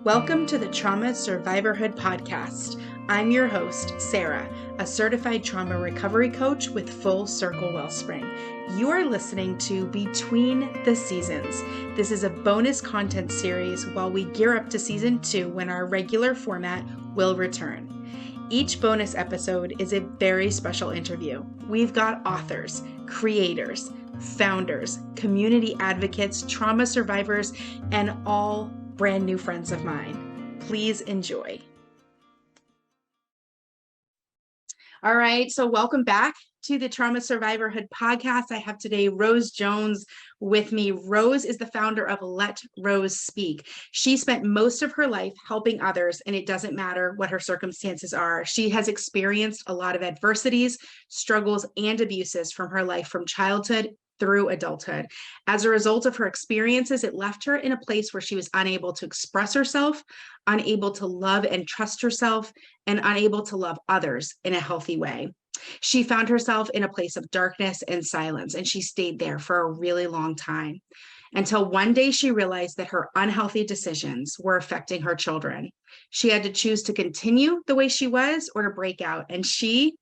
Welcome to the Trauma Survivorhood podcast. I'm your host, Sarah, a certified trauma recovery coach with Full Circle Wellspring. You are listening to Between the Seasons. This is a bonus content series while we gear up to season 2 when our regular format will return. Each bonus episode is a very special interview. We've got authors, creators, founders, community advocates, trauma survivors, and all brand new friends of mine. Please enjoy. All right, so welcome back to the Trauma Survivorhood podcast. I have today Rose Jones with me. Rose is the founder of Let Rose Speak. She spent most of her life helping others, and it doesn't matter what her circumstances are. She has experienced a lot of adversities, struggles, and abuses from her life from childhood through adulthood. As a result of her experiences, it left her in a place where she was unable to express herself, unable to love and trust herself, and unable to love others in a healthy way. She found herself in a place of darkness and silence, and she stayed there for a really long time until one day she realized that her unhealthy decisions were affecting her children. She had to choose to continue the way she was or to break out, and she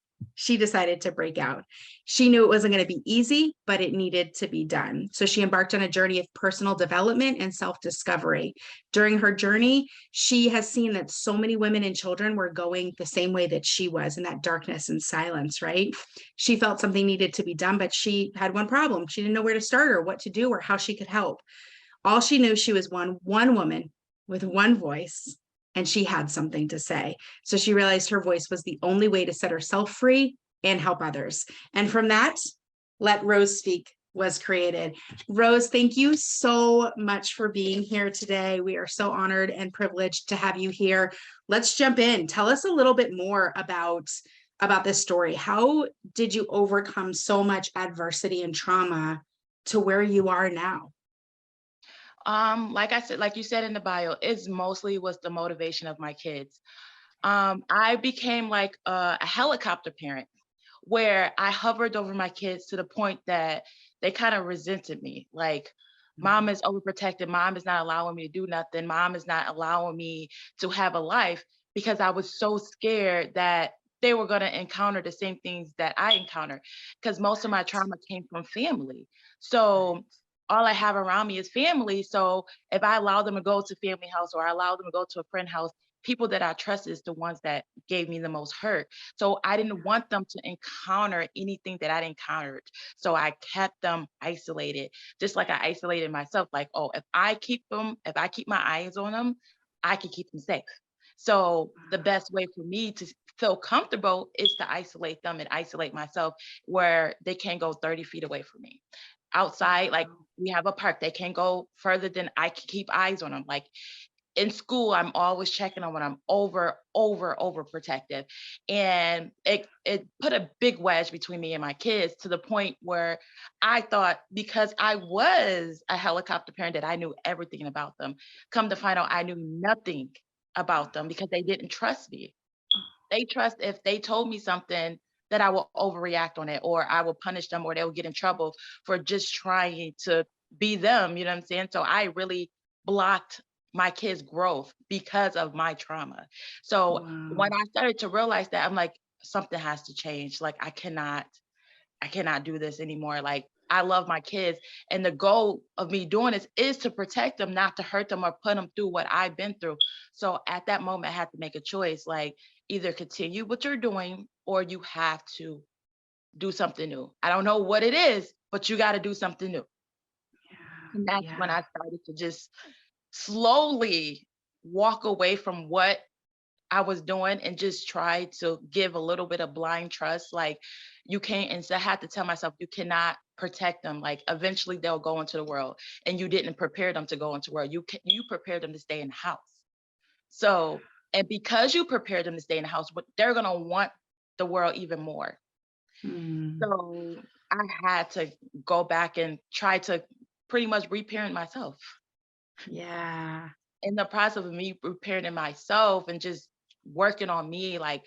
decided to break out. She knew it wasn't going to be easy, but it needed to be done. So she embarked on a journey of personal development and self-discovery. During her journey, she has seen that so many women and children were going the same way that she was, in that darkness and silence, right? She felt something needed to be done, but she had one problem. She didn't know where to start or what to do or how she could help. All she knew, she was one woman with one voice, and she had something to say. So she realized her voice was the only way to set herself free and help others. And from that, Let Rose Speak was created. Rose, thank you so much for being here today. We are so honored and privileged to have you here. Let's jump in. Tell us a little bit more about this story. How did you overcome so much adversity and trauma to where you are now? Like I said, like you said in the bio, it's mostly was the motivation of my kids. I became like a helicopter parent where I hovered over my kids to the point that they kind of resented me. Like, mom is overprotected. Mom is not allowing me to do nothing. Mom is not allowing me to have a life because I was so scared that they were going to encounter the same things that I encountered because most of my trauma came from family. So all I have around me is family. So if I allow them to go to family house or I allow them to go to a friend house, people that I trust is the ones that gave me the most hurt. So I didn't want them to encounter anything that I'd encountered. So I kept them isolated, just like I isolated myself. Like, oh, if I keep my eyes on them, I can keep them safe. So the best way for me to feel comfortable is to isolate them and isolate myself where they can't go 30 feet away from me. Outside, like we have a park, they can't go further than I can keep eyes on them. Like in school, I'm always checking on when I'm over protective. And it put a big wedge between me and my kids to the point where I thought because I was a helicopter parent that I knew everything about them. Come to find out I knew nothing about them because they didn't trust me. They trust if they told me something that I will overreact on it or I will punish them or they'll get in trouble for just trying to be them, you know what I'm saying? So I really blocked my kids' growth because of my trauma. So Wow. when I started to realize that, I'm like, something has to change. Like I cannot do this anymore. Like I love my kids. And the goal of me doing this is to protect them, not to hurt them or put them through what I've been through. So at that moment, I had to make a choice, like either continue what you're doing or you have to do something new. I don't know what it is, but you got to do something new. And that's when Yeah. I started to just slowly walk away from what I was doing and just try to give a little bit of blind trust. Like you can't, and so I had to tell myself, you cannot protect them. Like eventually they'll go into the world and you didn't prepare them to go into the world. You prepared them to stay in the house. So, and because you prepared them to stay in the house, but they're going to want the world even more. Mm. So I had to go back and try to pretty much reparent myself. Yeah. In the process of me reparenting myself and just working on me, like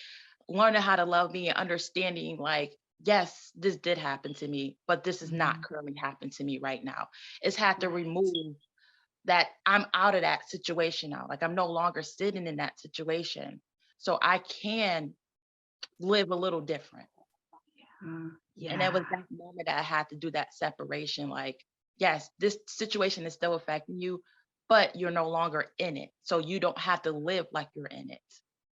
learning how to love me and understanding, like, yes, this did happen to me, but this is not Mhm. currently happening to me right now. It's had to Right. remove that I'm out of that situation now. Like I'm no longer sitting in that situation. So I can live a little different. And it Yeah. was that moment that I had to do that separation. Like, yes, this situation is still affecting you, but you're no longer in it. So you don't have to live like you're in it.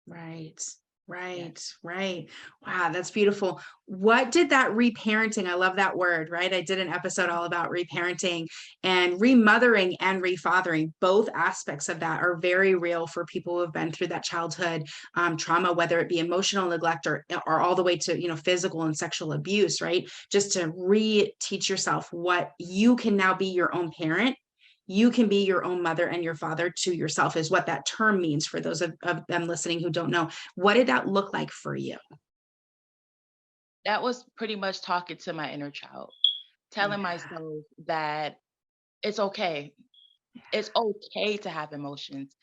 Right. Yeah. Right. Wow, that's beautiful. What did that reparenting? I love that word, right? I did an episode all about reparenting and remothering and refathering. Both aspects of that are very real for people who have been through that childhood trauma, whether it be emotional neglect or all the way to, physical and sexual abuse, right? Just to re-teach yourself what you can now be your own parent. You can be your own mother and your father to yourself is what that term means for those of them listening who don't know. What did that look like for you? That was pretty much talking to my inner child, telling Yeah. myself that it's okay. It's okay to have emotions.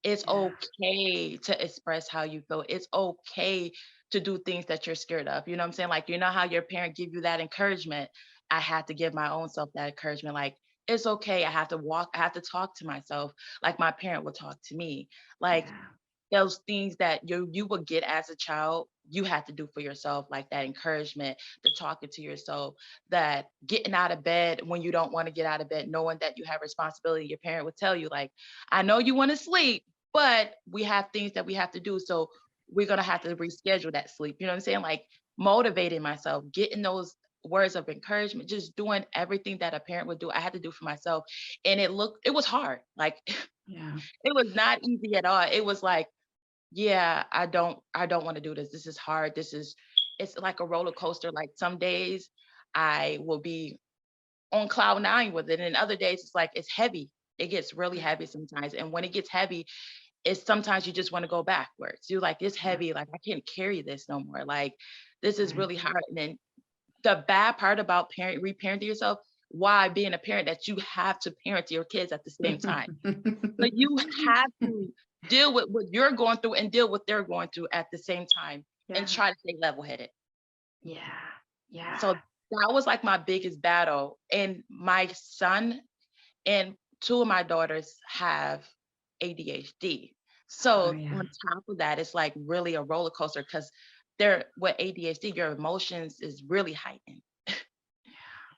It's Yeah. okay to express how you feel. It's okay to do things that you're scared of. You know what I'm saying? Like, you know how your parent give you that encouragement? I had to give my own self that encouragement. Like, it's okay. I have to talk to myself like my parent would talk to me. Like Yeah. those things that you would get as a child, you have to do for yourself, like that encouragement, the talking to yourself, that getting out of bed when you don't want to get out of bed, knowing that you have responsibility. Your parent would tell you, like, I know you want to sleep, but we have things that we have to do. So we're gonna have to reschedule that sleep. You know what I'm saying? Like motivating myself, getting those words of encouragement, just doing everything that a parent would do, I had to do for myself. And it was hard. Like Yeah. it was not easy at all. It was like, yeah, I don't want to do this. This is hard. It's like a roller coaster. Like some days I will be on cloud nine with it, and other days it's like it's heavy. It gets really heavy sometimes. And when it gets heavy, it's sometimes you just want to go backwards. You're like, it's Yeah. heavy, like I can't carry this no more. Like this is Right. really hard. And then the bad part about reparenting yourself, why being a parent that you have to parent your kids at the same time. So you have to deal with what you're going through and deal with what they're going through at the same time and Yeah. try to stay level headed. Yeah. Yeah. So that was like my biggest battle. And my son and two of my daughters have ADHD. Oh, So yeah. on top of that, it's like really a roller coaster because they're with ADHD, your emotions is really heightened.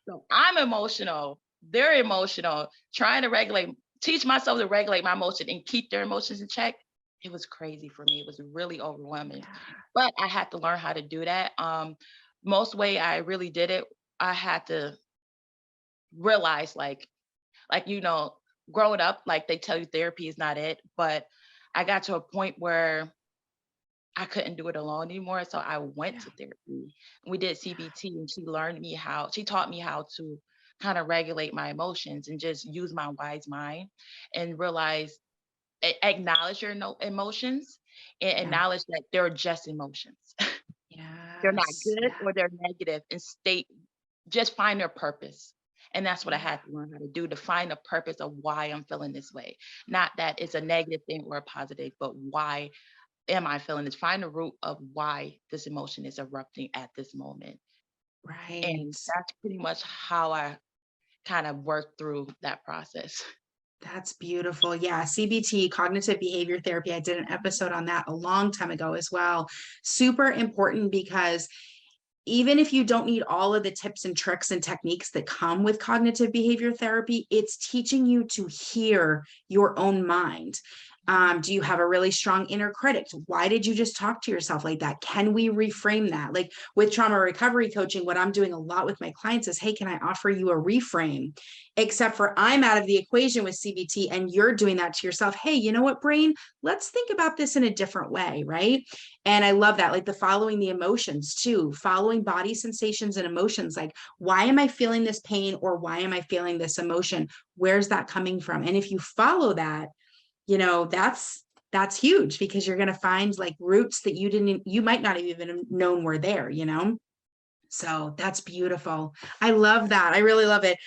So I'm emotional, they're emotional, trying to teach myself to regulate my emotion and keep their emotions in check. It was crazy for me. It was really overwhelming. Yeah. But I had to learn how to do that. Most way I really did it, I had to realize like growing up, like they tell you therapy is not it, but I got to a point where I couldn't do it alone anymore. So I went Yeah. to therapy. We did CBT and she taught me how to kind of regulate my emotions and just use my wise mind and realize, acknowledge your emotions and Yeah. acknowledge that they're just emotions. They're not Yes. good Yeah. or they're negative and just find their purpose. And that's what I had to learn how to do, to find a purpose of why I'm feeling this way. Not that it's a negative thing or a positive, but why am I feeling this? Find the root of why this emotion is erupting at this moment. Right. And that's pretty much how I kind of worked through that process. That's beautiful. Yeah, CBT, cognitive behavior therapy. I did an episode on that a long time ago as well. Super important because even if you don't need all of the tips and tricks and techniques that come with cognitive behavior therapy, it's teaching you to hear your own mind. Do you have a really strong inner critic? Why did you just talk to yourself like that? Can we reframe that? Like with trauma recovery coaching, what I'm doing a lot with my clients is, hey, can I offer you a reframe? Except for I'm out of the equation with CBT and you're doing that to yourself. Hey, you know what, brain? Let's think about this in a different way, right? And I love that, like the following the emotions too, following body sensations and emotions. Like, why am I feeling this pain or why am I feeling this emotion? Where's that coming from? And if you follow that, that's huge because you're going to find like roots that you might not have even known were there. So that's beautiful. I love that. I really love it.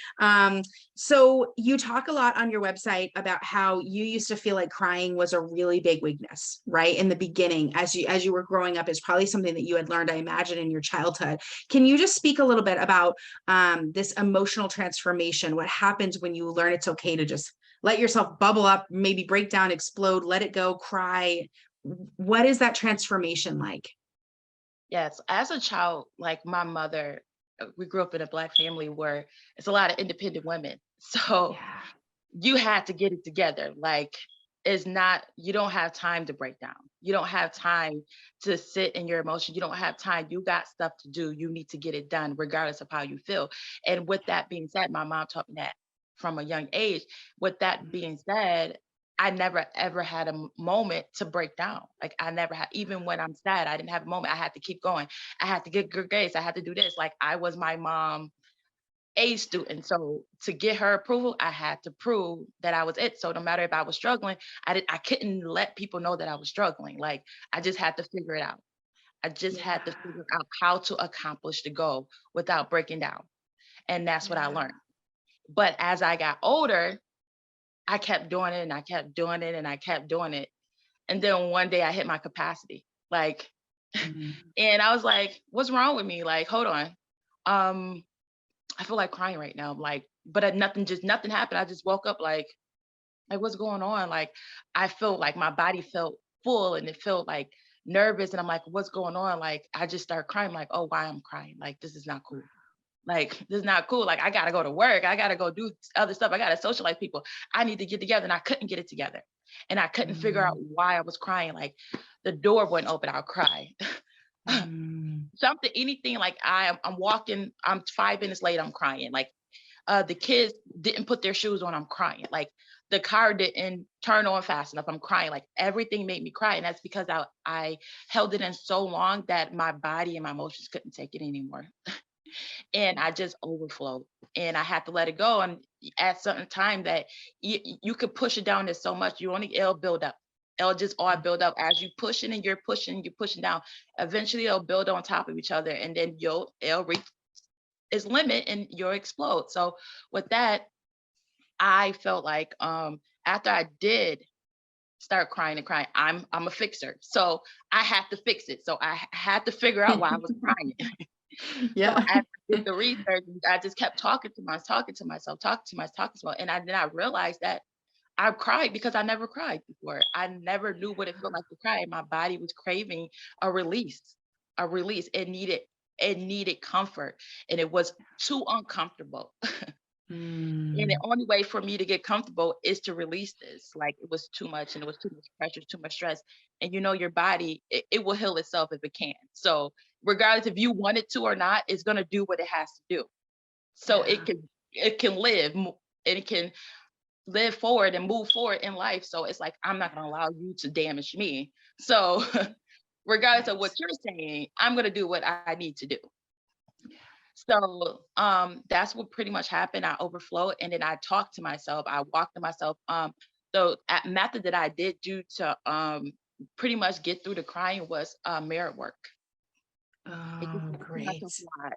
So you talk a lot on your website about how you used to feel like crying was a really big weakness, right? In the beginning, as you were growing up, is probably something that you had learned, I imagine, in your childhood. Can you just speak a little bit about this emotional transformation? What happens when you learn it's okay to just let yourself bubble up, maybe break down, explode, let it go, cry. What is that transformation like? Yes, as a child, like my mother, we grew up in a Black family where it's a lot of independent women. So Yeah. you had to get it together. Like, it's not, you don't have time to break down. You don't have time to sit in your emotion. You don't have time. You got stuff to do. You need to get it done, regardless of how you feel. And with that being said, my mom taught me that from a young age. With that being said, I never ever had a moment to break down. Like, I never had, even when I'm sad, I didn't have a moment. I had to keep going. I had to get good grades. I had to do this. Like, I was my mom A student. So to get her approval, I had to prove that I was it. So no matter if I was struggling, I couldn't let people know that I was struggling. Like, I just had to figure it out. I just had to Yeah. figure out how to accomplish the goal without breaking down. And that's what I Yeah. learned. But as I got older, I kept doing it and I kept doing it and I kept doing it. And then one day I hit my capacity. Like, Mhm. and I was like, what's wrong with me? Like, hold on. Um, I feel like crying right now. Like, but nothing happened. I just woke up like what's going on? Like, I felt like my body felt full and it felt like nervous. And I'm like, what's going on? Like, I just start crying, like, oh, why I'm crying? Like, this is not cool. Like, this is not cool. Like, I gotta go to work. I gotta go do other stuff. I gotta socialize people. I need to get together. And I couldn't get it together. And I couldn't figure out Mm. why I was crying. Like, the door wouldn't open, I'll cry. Mm. Something, anything, like I'm walking, I'm 5 minutes late, I'm crying. Like, the kids didn't put their shoes on, I'm crying. Like, the car didn't turn on fast enough, I'm crying. Like, everything made me cry. And that's because I held it in so long that my body and my emotions couldn't take it anymore. And I just overflowed and I had to let it go. And at certain time that you could push it down there so much, it'll build up. It'll just all build up as you pushing and you're pushing down. Eventually it'll build on top of each other and then it'll reach its limit and you'll explode. So with that, I felt like after I did start crying and crying, I'm a fixer. So I had to fix it. So I had to figure out why I was crying. So Yeah. as I did the research, I just kept talking to myself, talking to myself. And then I realized that I cried because I never cried before. I never knew what it felt like to cry. My body was craving a release, a release. It needed comfort and it was too uncomfortable. And the Mm. only way for me to get comfortable is to release this. Like, it was too much and it was too much pressure, too much stress. And your body, it will heal itself if it can. So regardless if you want it to or not, it's gonna do what it has to do. So Yeah. it can live and it can live forward and move forward in life. So it's like, I'm not gonna allow you to damage me. So regardless of what Right. you're saying, I'm gonna do what I need to do. So that's what pretty much happened. I overflowed and then I talked to myself. I walked to myself. The method that I did do to pretty much get through the crying was mirror work. I just Oh, talked to myself great. a lot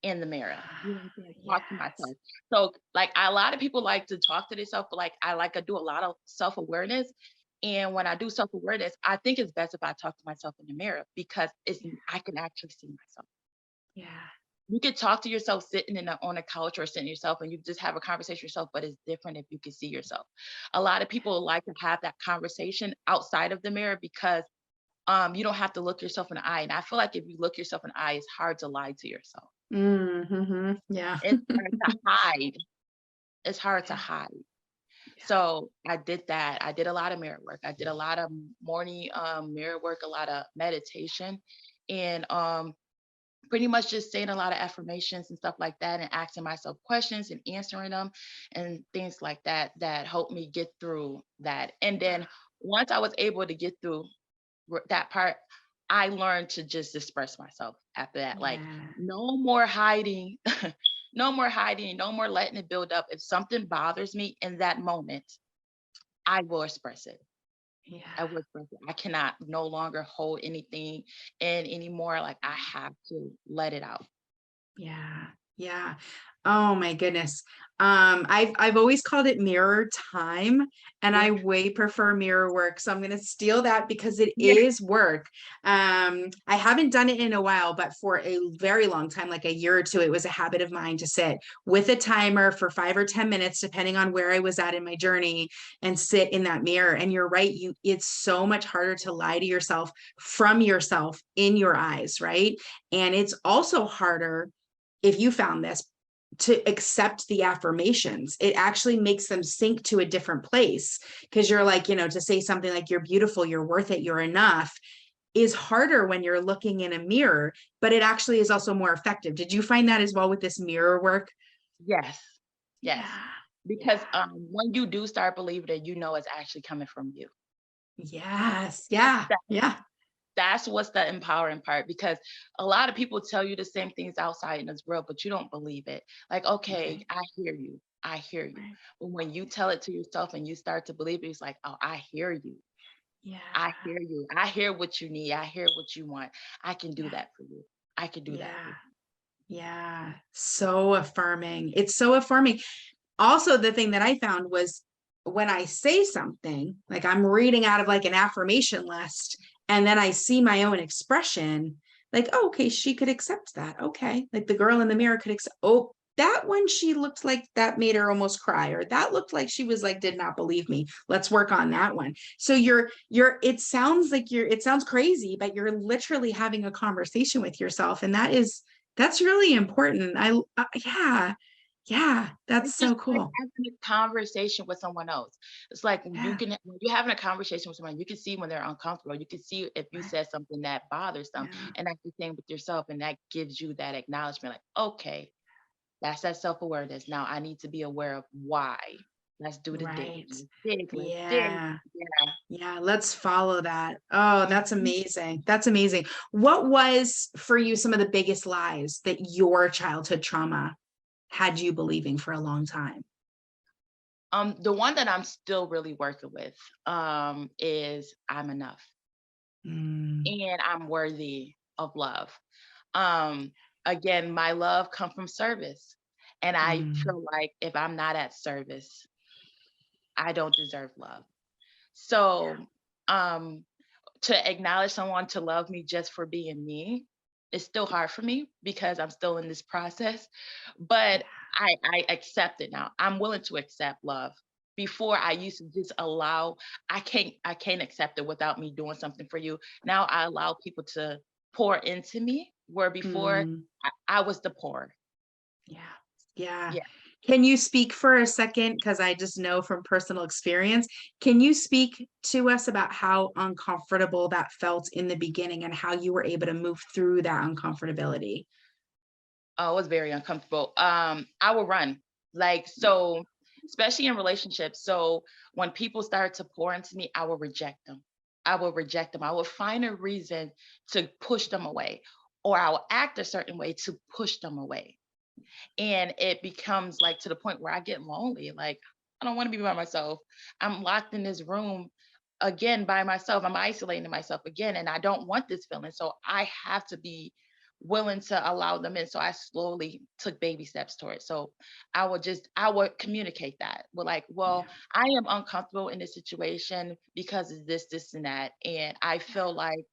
in the mirror. You know what I'm saying? Talk to Yes. myself. So like a lot of people like to talk to themselves, but like I like to do a lot of self-awareness. And when I do self-awareness, I think it's best if I talk to myself in the mirror because I can actually see myself. Yeah. You could talk to yourself sitting on a couch or sitting yourself and you just have a conversation yourself, but it's different if you can see yourself. A lot of people like to have that conversation outside of the mirror because you don't have to look yourself in the eye. And I feel like if you look yourself in the eye, it's hard to lie to yourself. Mhm. Yeah. It's hard to hide. It's hard to Yeah. hide. Yeah. So I did that. I did a lot of mirror work. I did a lot of morning mirror work, a lot of meditation, and pretty much just saying a lot of affirmations and stuff like that and asking myself questions and answering them and things like that that helped me get through that. And then once I was able to get through that part, I learned to just express myself after that. Like, Yeah. no more hiding, no more hiding, no more letting it build up. If something bothers me in that moment, I will express it. I Yeah. will express it. I cannot no longer hold anything in anymore. Like, I have to let it out. Yeah. Yeah. Oh my goodness. I've always called it mirror time, and Yeah. I way prefer mirror work. So I'm gonna steal that because it Yeah. is work. I haven't done it in a while, but for a very long time, like a year or two, it was a habit of mine to sit with a timer for 5 or 10 minutes, depending on where I was at in my journey, and sit in that mirror. And you're right, it's so much harder to lie to yourself from yourself in your eyes, right? And it's also harder, if you found this, to accept the affirmations. It actually makes them sink to a different place, because you're like, to say something like you're beautiful, you're worth it, you're enough is harder when you're looking in a mirror, but it actually is also more effective. Did you find that as well with this mirror work? Yes. Yes. Yeah. Because Yeah. when you do start believing it, it's actually coming from you. Yes. Yeah. That, Yeah. that's what's the empowering part, because a lot of people tell you the same things outside in this world, but you don't believe it. Like, okay, Okay. I hear you. I hear you. Right. But when you tell it to yourself and you start to believe it, it's like, oh, I hear you. Yeah. I hear you. I hear what you need. I hear what you want. I can do Yeah. that for you. I can do that for Yeah. you. Yeah. So affirming. It's so affirming. Also, the thing that I found was when I say something, like I'm reading out of like an affirmation list, and then I see my own expression, like, oh, okay, she could accept that. Okay. Like the girl in the mirror could accept, oh, that one, she looked like that made her almost cry, or that looked like she was like, did not believe me. Let's work on that one. So it sounds like it sounds crazy, but you're literally having a conversation with yourself. And that's really important. Yeah. Yeah, that's It's just so like cool. having a conversation with someone else. It's like Yeah, when you're having a conversation with someone, you can see when they're uncomfortable. You can see if you right. said something that bothers them, Yeah, and that's the same with yourself, and that gives you that acknowledgement. Like, okay, that's that self-awareness. Now I need to be aware of why. Let's do the dig. right. Let's dig. Let's dig. Yeah, Yeah. yeah, let's follow that. Oh, that's Mhm. amazing. That's amazing. What was for you some of the biggest lies that your childhood trauma had you believing for a long time? The one that I'm still really working with is I'm enough Mm, and I'm worthy of love. Um, Again, my love comes from service. And I mm, feel like if I'm not at service, I don't deserve love. So um to acknowledge someone to love me just for being me is still hard for me because I'm still in this process. yeah, But I accept it now. I'm willing to accept love. Before I used to just allow, I can't accept it without me doing something for you. Now I allow people to pour into me, where before mm. I was the poor. Yeah. Yeah. Yeah. Can you speak for a second? Because I just know from personal experience. Can you speak to us about how uncomfortable that felt in the beginning and how you were able to move through that uncomfortability? Oh, it was very uncomfortable. I would run. Like, so, especially in relationships. So when people start to pour into me, I will reject them. I will reject them. I will find a reason to push them away, or I will act a certain way to push them away. And it becomes like to the point where I get lonely. Like, I don't want to be by myself. I'm locked in this room again by myself. I'm isolating myself again, and I don't want this feeling. So I have to be willing to allow them in. So I slowly took baby steps towards. So I would communicate that. We're like, well, Yeah. I am uncomfortable in this situation because of this, this, and that. And I feel like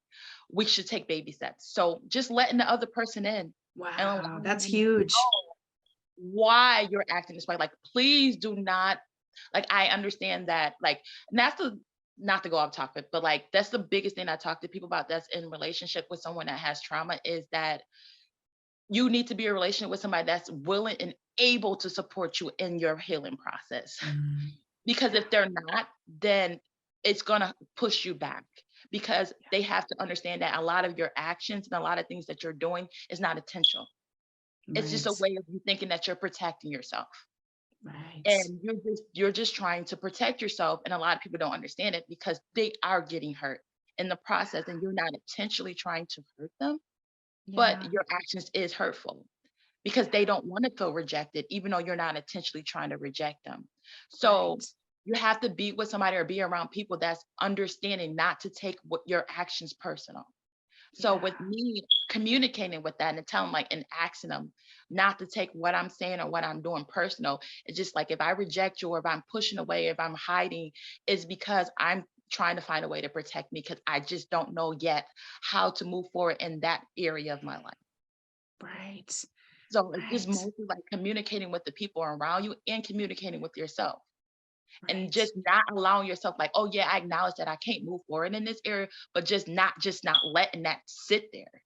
we should take baby steps. So just letting the other person in and Wow. allowing That's them huge. why you're acting this way. Like, please do not, like, I understand that, like, and that's the, not to go off topic, but like, that's the biggest thing I talk to people about that's in relationship with someone that has trauma is that you need to be in a relationship with somebody that's willing and able to support you in your healing process. Mm, Because yeah. if they're not, then it's gonna push you back because they have to understand that a lot of your actions and a lot of things that you're doing is not intentional. It's just Right. a way of you thinking that you're protecting yourself. Right. And you're just trying to protect yourself, and a lot of people don't understand it because they are getting hurt in the process, and you're not intentionally trying to hurt them, but Yeah. your actions is hurtful because they don't want to feel rejected, even though you're not intentionally trying to reject them. So Right. you have to be with somebody or be around people that's understanding not to take what your actions personal. So Yeah. with me communicating with that and telling like and asking them not to take what I'm saying or what I'm doing personal, it's just like if I reject you or if I'm pushing away, if I'm hiding, it's because I'm trying to find a way to protect me because I just don't know yet how to move forward in that area of my life. Right. So it's just Right. mostly like communicating with the people around you and communicating with yourself and Right. just not allowing yourself like, oh yeah, I acknowledge that I can't move forward in this area, but just not letting that sit there.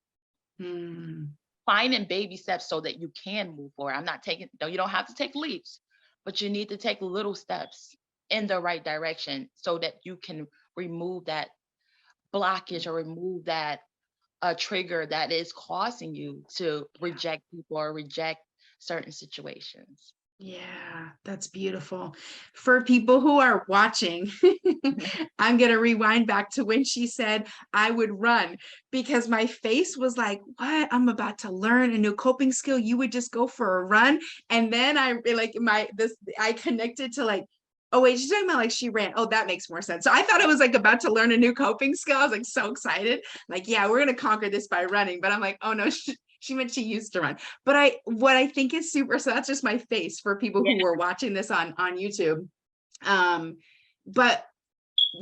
Mm. Finding baby steps so that you can move forward. I'm not taking, no, you don't have to take leaps, but you need to take little steps in the right direction so that you can remove that blockage or remove that trigger that is causing you to Yeah. reject people or reject certain situations. Yeah, that's beautiful. For people who are watching, I'm going to rewind back to when she said I would run because my face was like, what? I'm about to learn a new coping skill. You would just go for a run. And then I connected to like, oh, wait, she's talking about like she ran. Oh, that makes more sense. So I thought I was like about to learn a new coping skill. I was like so excited. Like, yeah, we're going to conquer this by running. But I'm like, oh no, she meant she used to run. But what I think is super, so that's just my face for people Yeah. who were watching this on YouTube. But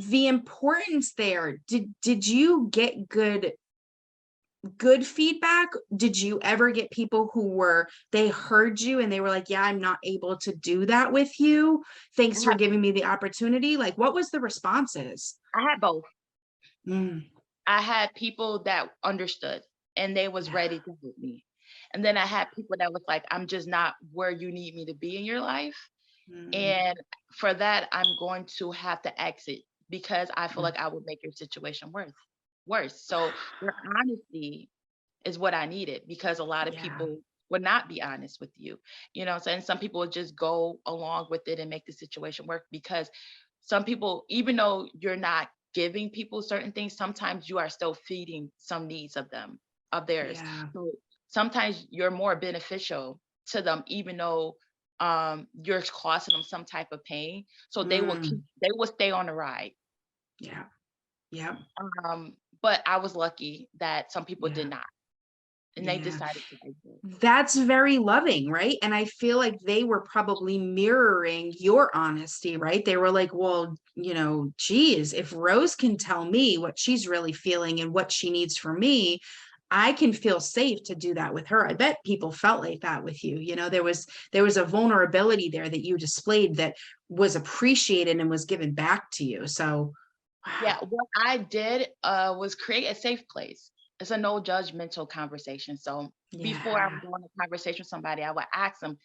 the importance there, did you get good feedback? Did you ever get people who they heard you and they were like, yeah, I'm not able to do that with you. I Thanks for had, giving me the opportunity. Like, what was the responses? I had both. Mm, I had people that understood and they was yeah. ready to help me. And then I had people that was like, I'm just not where you need me to be in your life. Mm, And for that, I'm going to have to exit because I feel mm, like I would make your situation worse. So your honesty is what I needed because a lot of yeah. people would not be honest with you. So and some people would just go along with it and make the situation work because some people, even though you're not giving people certain things, sometimes you are still feeding some needs of theirs. Yeah. So sometimes you're more beneficial to them, even though you're causing them some type of pain. So Mm, they will stay on the ride. yeah. Yeah. But I was lucky that some people Yeah. did not, and they Yeah. decided to exit. That's very loving, right? And I feel like they were probably mirroring your honesty, right? They were like, well, geez, if Rose can tell me what she's really feeling and what she needs from me, I can feel safe to do that with her. I bet people felt like that with you. There was a vulnerability there that you displayed that was appreciated and was given back to you. So, Yeah, wow. what I did was create a safe place. It's a no judgmental conversation. So before I Yeah. would go on a conversation with somebody, I would ask them,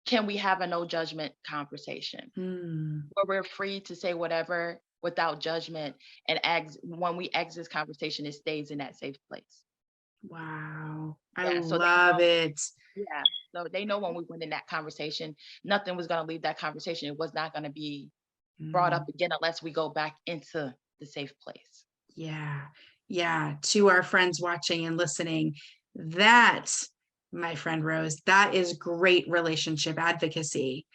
can we have a no judgment conversation Mm, where we're free to say whatever without judgment and when we exit this conversation, it stays in that safe place. wow. I Yeah. So they love know, it. yeah. So they know when we went in that conversation, nothing was gonna leave that conversation. It was not gonna be brought up Mm. again unless we go back into the safe place. Yeah. Yeah. To our friends watching and listening, that, my friend Rose, that is great relationship advocacy.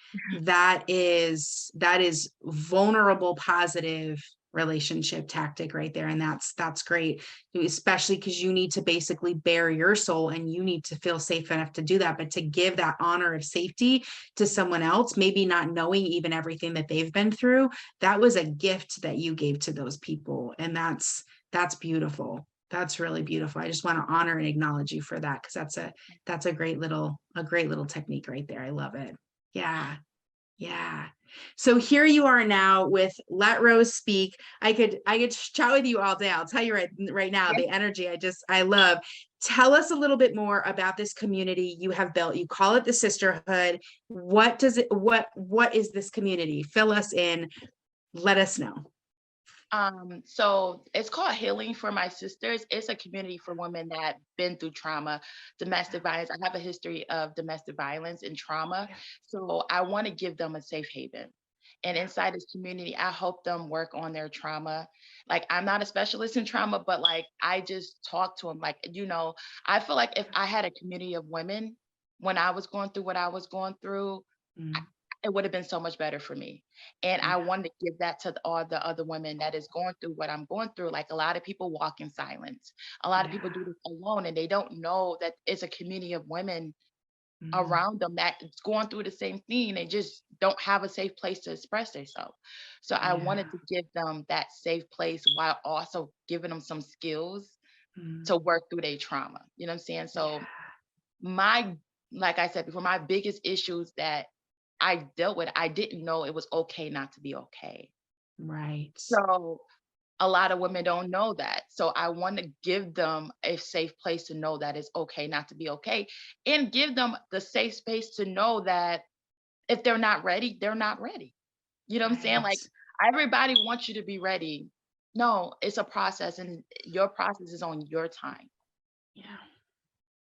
That is vulnerable, positive relationship tactic right there. And that's great, especially because you need to basically bare your soul and you need to feel safe enough to do that. But to give that honor of safety to someone else, maybe not knowing even everything that they've been through, that was a gift that you gave to those people. And that's beautiful. That's really beautiful. I just want to honor and acknowledge you for that because that's a great little technique right there. I love it. Yeah. Yeah. So here you are now with Let Rose Speak. I could chat with you all day. I'll tell you right now, Yeah. the energy I love. Tell us a little bit more about this community you have built. You call it the Sisterhood. What is this community? Fill us in. Let us know. So it's called Healing for My Sisters. It's a community for women that been through trauma, domestic violence. I have a history of domestic violence and trauma. Yeah. So I want to give them a safe haven. And Yeah. inside this community, I help them work on their trauma. Like I'm not a specialist in trauma, but like I just talk to them. Like, I feel like if I had a community of women when I was going through what I was going through, Mm. it would have been so much better for me. And I Yeah. wanted to give that to all the other women that is going through what I'm going through. Like a lot of people walk in silence. A lot of Yeah. people do this alone and they don't know that it's a community of women Mm, around them that is going through the same thing. They just don't have a safe place to express themselves. So I yeah. wanted to give them that safe place while also giving them some skills Mm, to work through their trauma. You know what I'm saying? yeah. So my, like I said before, my biggest issues that I dealt with, I didn't know it was okay not to be okay. Right. So a lot of women don't know that. So I want to give them a safe place to know that it's okay not to be okay, and give them the safe space to know that if they're not ready, they're not ready. You know what I'm saying? Right. Like everybody wants you to be ready. No, it's a process and your process is on your time. Yeah.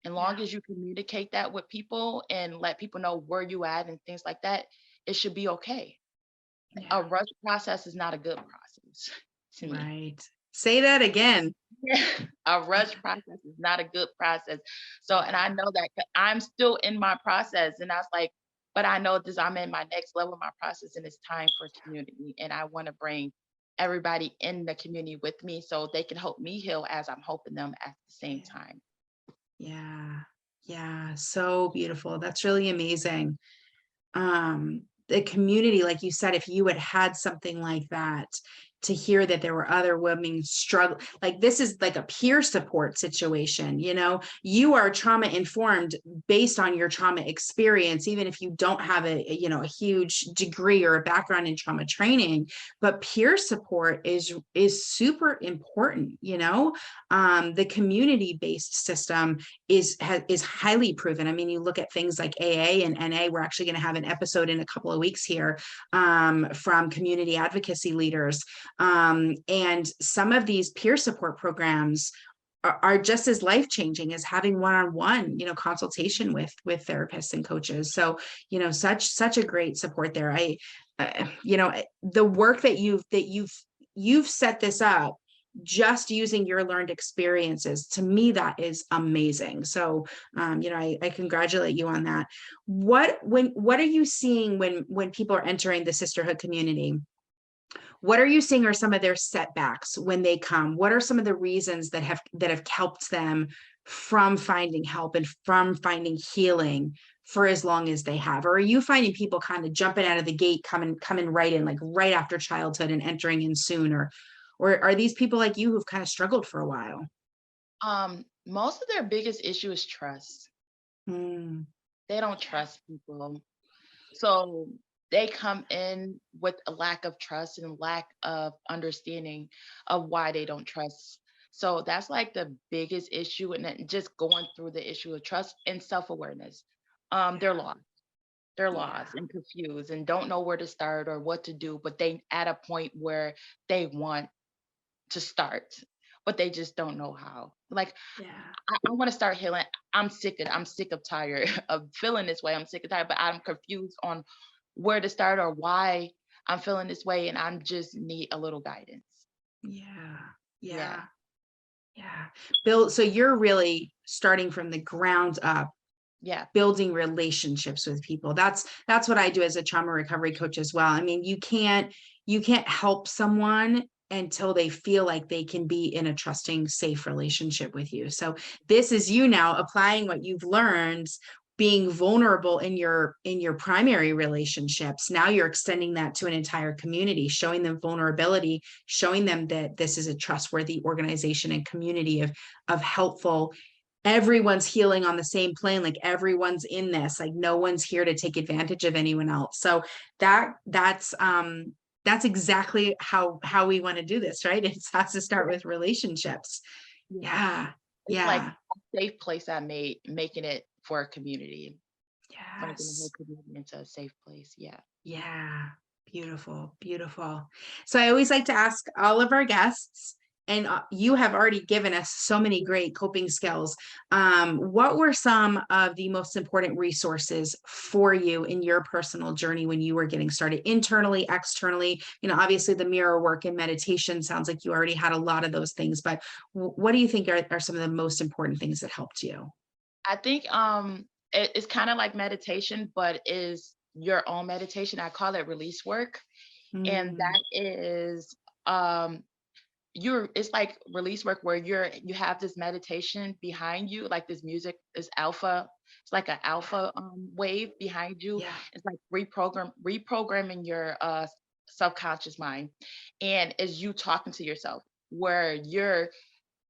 And Yeah. long as you communicate that with people and let people know where you at and things like that, it should be okay. Yeah. A rush process is not a good process to me. Right. Say that again. Yeah. A rush process is not a good process. So, and I Yeah. know that 'cause I'm still in my process, and I was like, but I know this, I'm in my next level of my process, and it's time for community. And I want to bring everybody in the community with me so they can help me heal as I'm helping them at the same Yeah. time. Yeah. Yeah. So beautiful. That's really amazing. The community, like you said, if you had had something like that, to hear that there were other women struggle, like this is like a peer support situation, you are trauma informed based on your trauma experience, even if you don't have a huge degree or a background in trauma training. But peer support is super important. The community based system is highly proven. I mean, you look at things like AA and NA. We're actually going to have an episode in a couple of weeks here, from community advocacy leaders, and some of these peer support programs are just as life changing as having one-on-one, consultation with therapists and coaches. So, such a great support there. The work that you've set this up just using your learned experiences, to me that is amazing. So I congratulate you on that. What are you seeing when people are entering the sisterhood community? What are you seeing are some of their setbacks when they come? What are some of the reasons that have helped them from finding help and from finding healing for as long as they have? Or are you finding people kind of jumping out of the gate, coming right in, like right after childhood and entering in soon? Or are these people like you who've kind of struggled for a while? Most of their biggest issue is trust. Mm, They don't trust people. So they come in with a lack of trust and lack of understanding of why they don't trust. So that's like the biggest issue. And then just going through the issue of trust and self-awareness. They're lost. They're yeah, lost and confused and don't know where to start or what to do, but they at a point where they want to start, but they just don't know how. Like yeah, I want to start healing. I'm sick of tired of feeling this way. I'm sick of tired, but I'm confused on where to start or why I'm feeling this way. And I just need a little guidance. yeah, Yeah. yeah, yeah. Bill, so you're really starting from the ground up, Yeah. building relationships with people. That's what I do as a trauma recovery coach as well. I mean, you can't help someone until they feel like they can be in a trusting, safe relationship with you. So this is you now applying what you've learned, being vulnerable in your primary relationships. Now you're extending that to an entire community, showing them vulnerability, showing them that this is a trustworthy organization and community of helpful. Everyone's healing on the same plane, like everyone's in this, like no one's here to take advantage of anyone else. So that's exactly how we want to do this, right? It has to start with relationships. Yeah. Yeah. It's like Yeah. a safe place I made, making it for a community, making the whole Yes. community into a safe place. Yeah. Yeah. Beautiful. Beautiful. So I always like to ask all of our guests, and you have already given us so many great coping skills. What were some of the most important resources for you in your personal journey when you were getting started, internally, externally? Obviously the mirror work and meditation sounds like you already had a lot of those things, but what do you think are some of the most important things that helped you? I think it's kind of like meditation, but is your own meditation. I call it release work. And Mm, that is it's like release work where you have this meditation behind you, like this music is alpha. It's like an alpha wave behind you. yeah. It's like reprogramming your subconscious mind. And as you talking to yourself, where you're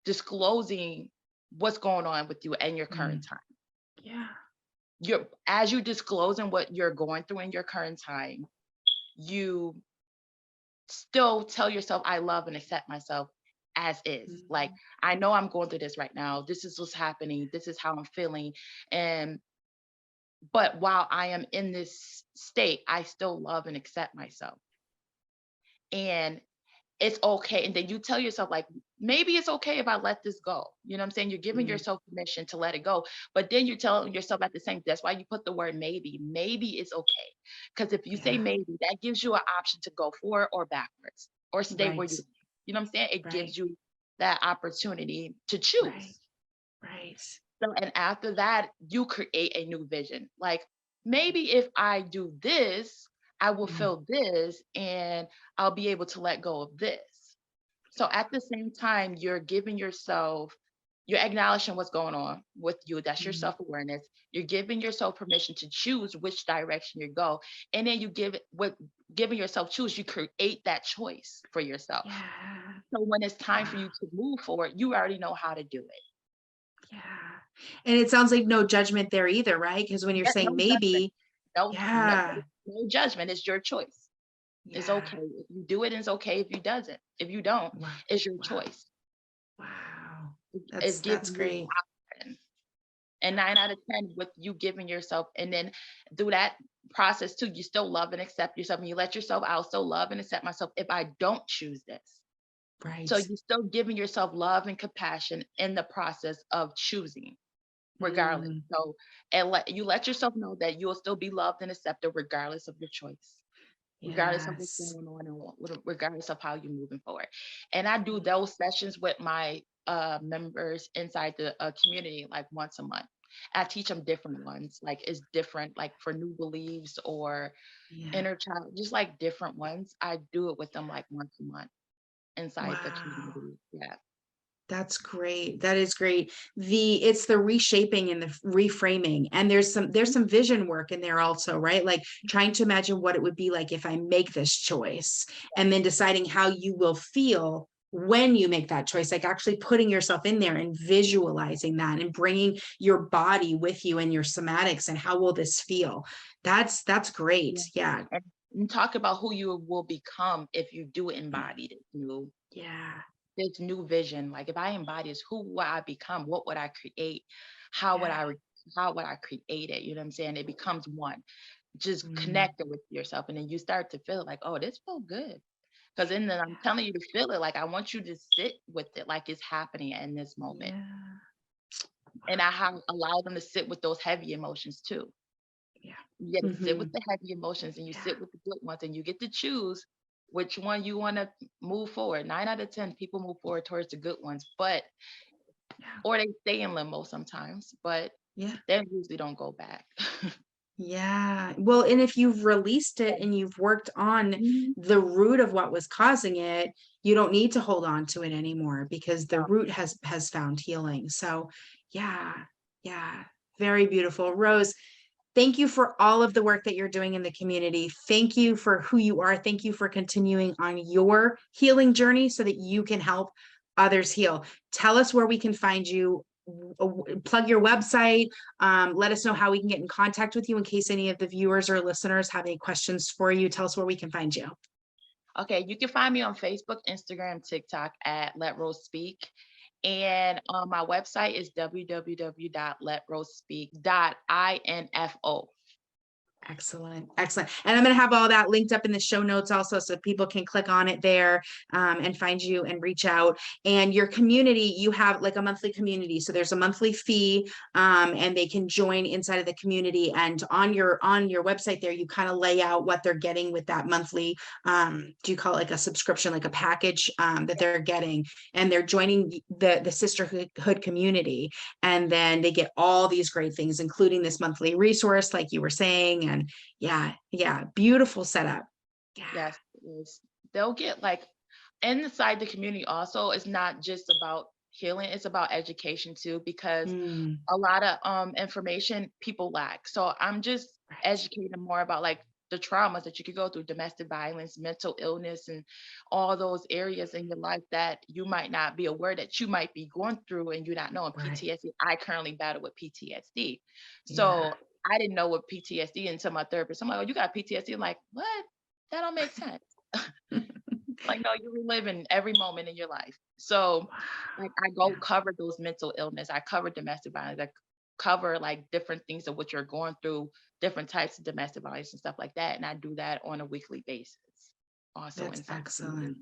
disclosing what's going on with you in your current Mm, time. yeah. As you disclosing what you're going through in your current time, you still tell yourself, I love and accept myself as is. Like, Mm, I know I'm going through this right now. This is what's happening. This is how I'm feeling. And, but while I am in this state, I still love and accept myself. And it's okay. And then you tell yourself, like, maybe it's okay if I let this go. You know what I'm saying? You're giving mm, yourself permission to let it go. But then you're telling yourself at the same, that's why you put the word maybe. Maybe it's okay. Because if you say yeah. maybe, that gives you an option to go forward or backwards or stay where Right. you know what I'm saying? It Right. gives you that opportunity to Right. choose. Right. So, and after that, you create a new vision. Like, maybe if I do this, I will Mm, feel this and I'll be able to let go of this. So at the same time, you're acknowledging what's going on with you. That's your mm, self-awareness. You're giving yourself permission to choose which direction you go. And then you give it with giving yourself choose, you create that choice for yourself. yeah. So when it's time for Wow. you to move forward, you already know how to do it. Yeah. And it sounds like no judgment there either, right? Because when you're Yeah, saying no judgment. maybe, No, no, yeah. no judgment. It's your choice. It's Yeah. okay. If you do it, it's okay. If you doesn't. If you don't, Wow. it's your Wow. choice. Wow. It's That's giving you great. options. And 9 out of 10 with you giving yourself, and then through that process too, you still love and accept yourself, and you let yourself, I'll still love and accept myself if I don't choose this. So Right. you're still giving yourself love and compassion in the process of choosing, regardless. Mm, So, and let yourself know that you'll still be loved and accepted regardless of your choice, regardless of what's yes. going on, and regardless of how you're moving forward. And I do those sessions with my members inside the community like once a month. I teach them different ones, like it's different, like for new beliefs or Yeah. inner child, just like different ones. I do it with them like once a month inside the Wow. community. Yeah. That's great. That is great. It's the reshaping and the reframing. And there's some vision work in there also, right? Like trying to imagine what it would be like if I make this choice and then deciding how you will feel when you make that choice, like actually putting yourself in there and visualizing that and bringing your body with you and your somatics and how will this feel? That's great. Yeah. Yeah. And talk about who you will become if you do embody Yeah. this new vision. Like if I embody this, who would I become? What would I create? How would Yeah. how would I create it? You know what I'm saying? It becomes one. Just Mm, connecting with yourself. And then you start to feel like, oh, this felt good. Because then I'm telling you to feel it. Like I want you to sit with it like it's happening in this moment. yeah. And I have allow them to sit with those heavy emotions too. Yeah. You get to sit Hmm. with the heavy emotions and you Yeah. sit with the good ones and you get to choose which one you want to move forward. 9 out of 10 people move forward towards the good ones, but Yeah. or they stay in limbo sometimes, but Yeah. they usually don't go back. Yeah. Well, and if you've released it and you've worked on Mhm. the root of what was causing it, you don't need to hold on to it anymore because the So, root has found healing. So, yeah. Yeah. Very beautiful. Rose, thank you for all of the work that you're doing in the community. Thank you for who you are. Thank you for continuing on your healing journey so that you can help others heal. Tell us where we can find you. Plug your website. Let us know how we can get in contact with you in case any of the viewers or listeners have any questions for you. Tell us where we can find you. okay, you can find me on Facebook, Instagram, TikTok at Let Rose Speak. And my website is www.letrosespeak.info. Excellent. Excellent. And I'm going to have all that linked up in the show notes also so people can click on it there and find you and reach out. And your community, you have like a monthly community. So there's a monthly fee and they can join inside of the community. And on your website there, you kind of lay out what they're getting with that monthly, do you call it like a subscription, like a package that they're getting? And they're joining the Sisterhood community. And then they get all these great things, including this monthly resource, like you were saying, man. Yeah. Yeah. Beautiful setup. Yeah. Yes, it is. They'll get like inside the community also, it's not just about healing, it's about education too, because Mm, a lot of information people lack. So I'm just right. educating more about like the traumas that you could go through, domestic violence, mental illness, and all those areas in your life that you might not be aware that you might be going through and you're not knowing. Right. PTSD. I currently battle with PTSD. Yeah. So I didn't know what PTSD until my therapist. I'm like, oh, you got PTSD? I'm like, what? That don't make sense. Like, no, you're reliving every moment in your life. So, Wow. like, I go Yeah. cover those mental illness. I cover domestic violence. I cover like different things of what you're going through, different types of domestic violence and stuff like that. And I do that on a weekly basis, also That's inside the excellent. community.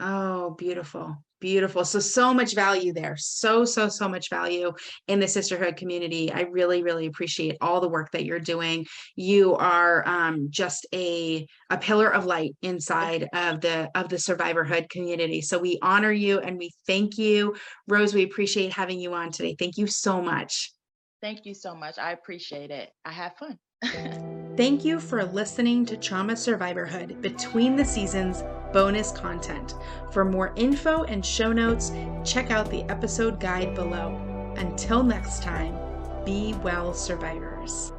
Oh, beautiful. Beautiful. So, so much value there. So, so, so much value in the sisterhood community. I really, really appreciate all the work that you're doing. You are just a pillar of light inside of the survivorhood community. So we honor you and we thank you. Rose, we appreciate having you on today. Thank you so much. Thank you so much. I appreciate it. I have fun. Thank you for listening to Trauma Survivorhood Between the Seasons bonus content. For more info and show notes, check out the episode guide below. Until next time, be well, survivors.